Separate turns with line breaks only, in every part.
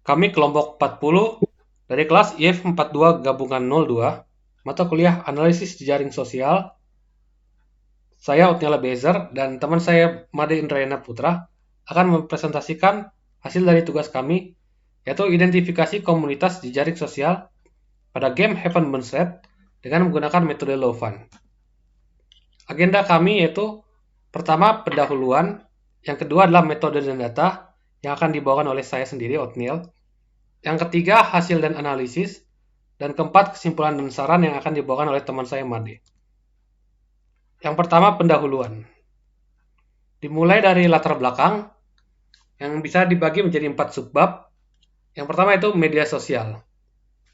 Kami kelompok 40 dari kelas IF 42 gabungan 02, mata kuliah analisis jaring sosial. Saya Otniel Bezer dan teman saya Made Indrayana Putra akan mempresentasikan hasil dari tugas kami, yaitu identifikasi komunitas di jaring sosial pada game Heaven Burns Red dengan menggunakan metode Louvain. Agenda kami yaitu pertama pendahuluan, yang kedua adalah metode dan data yang akan dibawakan oleh saya sendiri Otniel, yang ketiga hasil dan analisis, dan keempat kesimpulan dan saran yang akan dibawakan oleh teman saya Made. Yang pertama pendahuluan. Dimulai dari latar belakang yang bisa dibagi menjadi 4 subbab. Yang pertama itu media sosial.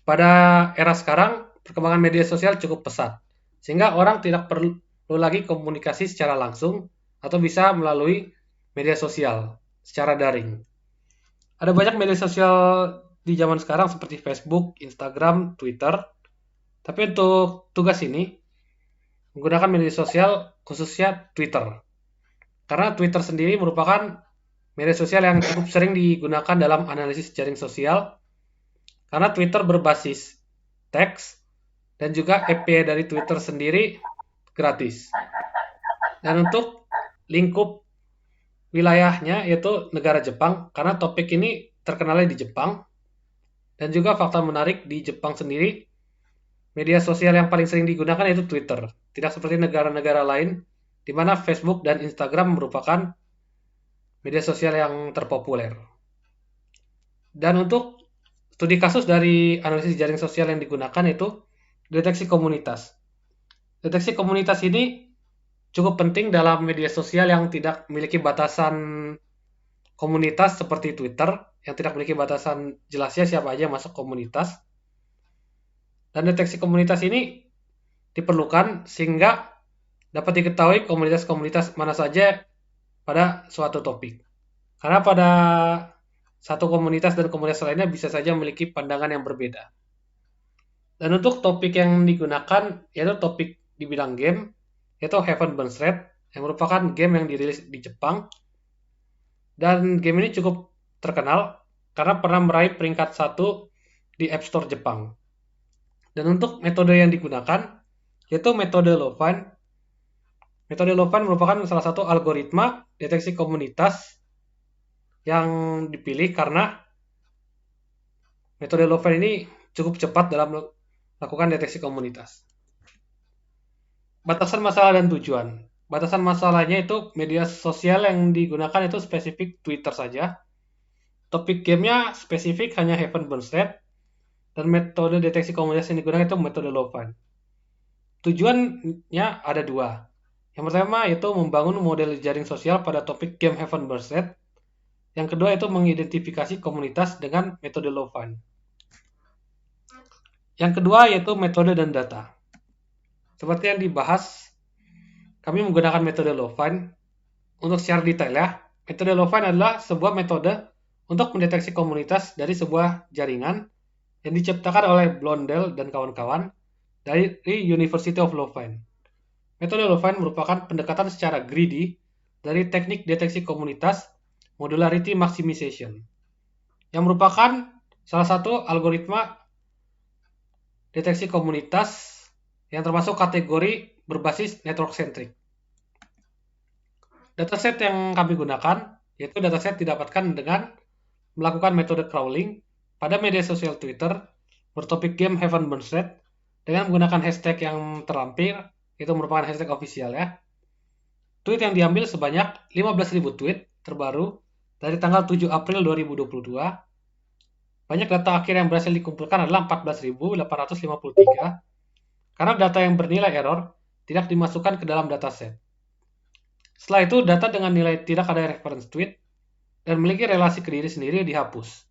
Pada era sekarang, perkembangan media sosial cukup pesat, sehingga orang tidak perlu lagi komunikasi secara langsung atau bisa melalui media sosial secara daring. Ada banyak media sosial di zaman sekarang seperti Facebook, Instagram, Twitter. Tapi untuk tugas ini menggunakan media sosial khususnya Twitter. Karena Twitter sendiri merupakan media sosial yang cukup sering digunakan dalam analisis jaring sosial. Karena Twitter berbasis teks dan juga API dari Twitter sendiri gratis. Dan untuk lingkup wilayahnya yaitu negara Jepang, karena topik ini terkenalnya di Jepang. Dan juga fakta menarik di Jepang sendiri, media sosial yang paling sering digunakan yaitu Twitter. Tidak seperti negara-negara lain, di mana Facebook dan Instagram merupakan media sosial yang terpopuler. Dan untuk studi kasus dari analisis jaring sosial yang digunakan yaitu deteksi komunitas. Deteksi komunitas ini cukup penting dalam media sosial yang tidak memiliki batasan komunitas seperti Twitter, yang tidak memiliki batasan jelasnya siapa aja masuk komunitas. Dan deteksi komunitas ini diperlukan sehingga dapat diketahui komunitas-komunitas mana saja pada suatu topik. Karena pada satu komunitas dan komunitas lainnya bisa saja memiliki pandangan yang berbeda. Dan untuk topik yang digunakan yaitu topik di bidang game, yaitu Heaven Burns Red, yang merupakan game yang dirilis di Jepang. Dan game ini cukup terkenal karena pernah meraih peringkat 1 di App Store Jepang. Dan untuk metode yang digunakan yaitu metode Louvain. Metode Louvain merupakan salah satu algoritma deteksi komunitas yang dipilih karena metode Louvain ini cukup cepat dalam melakukan deteksi komunitas. Batasan masalah dan tujuan. Batasan masalahnya itu media sosial yang digunakan itu spesifik Twitter saja. Topik gamenya spesifik hanya Heaven Burns Red. Dan metode deteksi komunitas yang digunakan itu metode Louvain. Tujuannya ada 2. Yang pertama yaitu membangun model jaring sosial pada topik game Heaven Burns Red. Yang kedua itu mengidentifikasi komunitas dengan metode Louvain. Yang kedua yaitu metode dan data. Seperti yang dibahas, kami menggunakan metode Louvain. Untuk secara detail ya, metode Louvain adalah sebuah metode untuk mendeteksi komunitas dari sebuah jaringan yang diciptakan oleh Blondel dan kawan-kawan dari University of Louvain. Metode Louvain merupakan pendekatan secara greedy dari teknik deteksi komunitas modularity maximization, yang merupakan salah satu algoritma deteksi komunitas yang termasuk kategori berbasis network centric. Dataset yang kami gunakan yaitu dataset didapatkan dengan melakukan metode crawling pada media sosial Twitter bertopik game Heaven Burns Red dengan menggunakan hashtag yang terlampir, itu merupakan hashtag official ya. Tweet yang diambil sebanyak 15.000 tweet terbaru dari tanggal 7 April 2022. Banyak data akhir yang berhasil dikumpulkan adalah 14.853, karena data yang bernilai error tidak dimasukkan ke dalam dataset. Setelah itu, data dengan nilai tidak ada reference tweet dan memiliki relasi ke diri sendiri dihapus,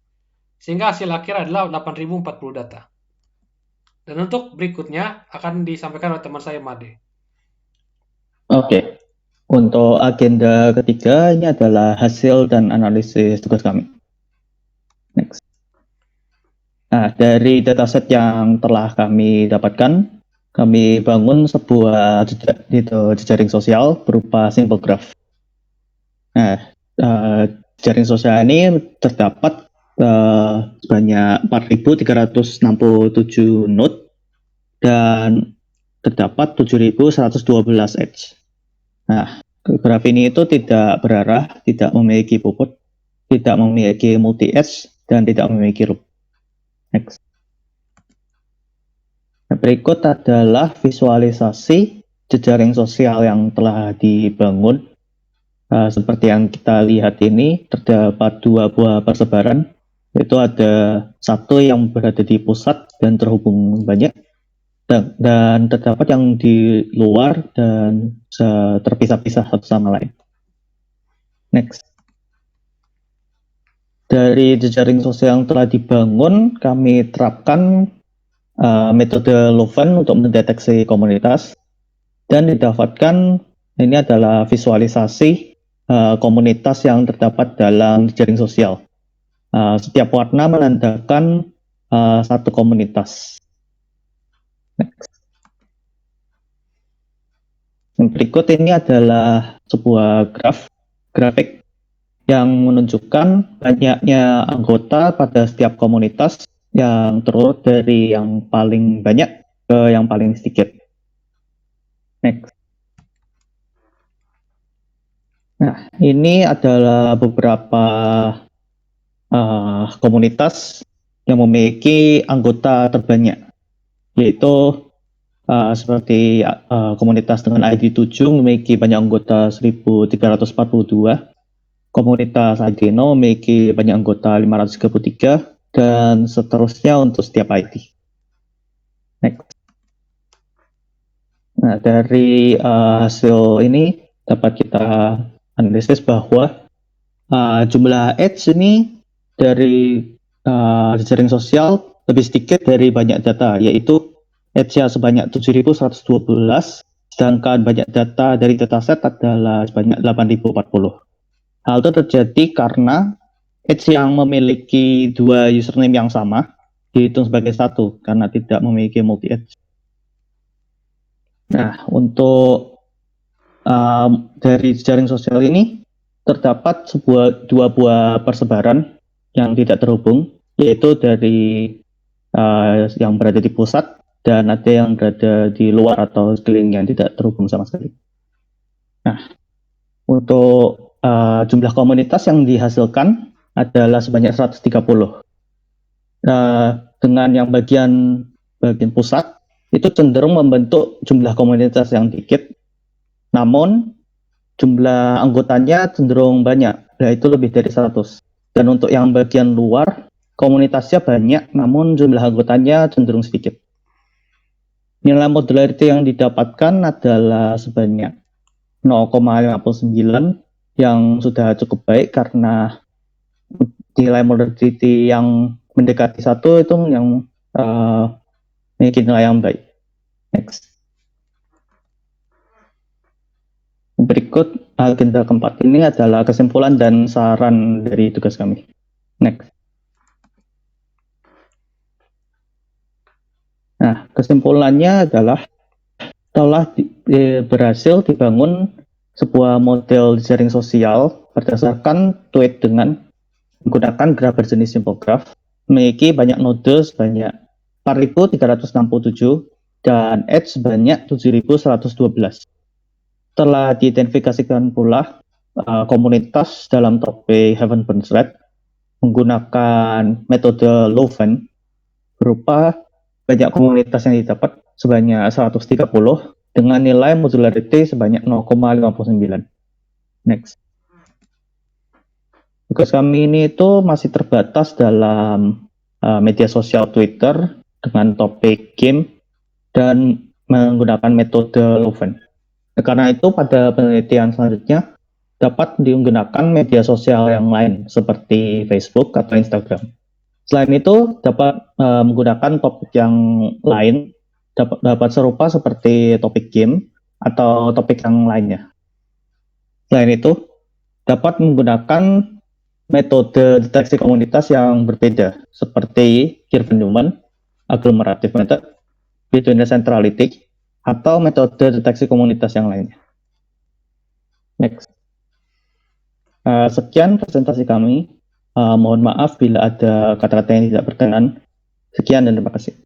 sehingga hasil akhir adalah 8.040 data. Dan untuk berikutnya akan disampaikan oleh teman saya Made.
Oke. Untuk agenda ketiga ini adalah hasil dan analisis tugas kami. Next. Nah, dari dataset yang telah kami dapatkan, kami bangun sebuah jejaring sosial berupa simple graph. Nah, jaring sosial ini terdapat sebanyak 4.367 node dan terdapat 7.112 edge. Nah, graf ini itu tidak berarah, tidak memiliki bobot, tidak memiliki multi edge, dan tidak memiliki loop. Next. Nah, berikut adalah visualisasi jejaring sosial yang telah dibangun. Seperti yang kita lihat ini, terdapat dua buah persebaran, yaitu ada satu yang berada di pusat dan terhubung banyak, dan terdapat yang di luar dan terpisah-pisah satu sama lain. Next. Dari jejaring sosial yang telah dibangun, kami terapkan metode Louvain untuk mendeteksi komunitas, dan didapatkan ini adalah visualisasi komunitas yang terdapat dalam jejaring sosial. Setiap warna menandakan satu komunitas. Next. Yang berikut ini adalah sebuah grafik yang menunjukkan banyaknya anggota pada setiap komunitas yang terurut dari yang paling banyak ke yang paling sedikit. Next. Nah, ini adalah beberapa komunitas yang memiliki anggota terbanyak, yaitu seperti komunitas dengan ID 7 memiliki banyak anggota 1.342, komunitas ID 0 memiliki banyak anggota 533, dan seterusnya untuk setiap ID. Next. Nah, dari hasil ini dapat kita analisis bahwa jumlah edge ini dari jejaring sosial lebih sedikit dari banyak data, yaitu edge-nya sebanyak 7.112, sedangkan banyak data dari dataset adalah sebanyak 8.040. Hal itu terjadi karena edge yang memiliki dua username yang sama dihitung sebagai satu karena tidak memiliki multi edge. Nah, untuk dari jejaring sosial ini terdapat dua buah persebaran yang tidak terhubung, yaitu dari yang berada di pusat dan ada yang berada di luar atau sekeliling yang tidak terhubung sama sekali. Nah, untuk jumlah komunitas yang dihasilkan adalah sebanyak 130. Dengan yang bagian pusat itu cenderung membentuk jumlah komunitas yang dikit, namun jumlah anggotanya cenderung banyak, yaitu lebih dari 100. Dan untuk yang bagian luar, komunitasnya banyak, namun jumlah anggotanya cenderung sedikit. Nilai modularity yang didapatkan adalah sebanyak 0,59 yang sudah cukup baik karena nilai modularity yang mendekati 1 itu yang memiliki nilai yang baik. Next. Berikut agenda keempat ini adalah kesimpulan dan saran dari tugas kami. Next. Nah, kesimpulannya adalah telah berhasil dibangun sebuah model jejaring sosial berdasarkan tweet dengan menggunakan graf berjenis simple graph, memiliki banyak node sebanyak 4.367 dan edge sebanyak 7.112. Telah diidentifikasikan pula komunitas dalam topik Heaven Burns Red menggunakan metode Louvain berupa banyak komunitas yang didapat sebanyak 130 dengan nilai modularity sebanyak 0,59. Next. Tugas kami ini itu masih terbatas dalam media sosial Twitter dengan topik game dan menggunakan metode Louvain. Karena itu pada penelitian selanjutnya dapat digunakan media sosial yang lain seperti Facebook atau Instagram. Selain itu dapat menggunakan topik yang lain dapat serupa seperti topik game atau topik yang lainnya. Selain itu dapat menggunakan metode deteksi komunitas yang berbeda seperti Kirvan-Newman, agglomerative method, Bitcoin centrality, atau metode deteksi komunitas yang lainnya. Next. Sekian presentasi kami. Mohon maaf bila ada kata-kata yang tidak berkenan. Sekian dan terima kasih.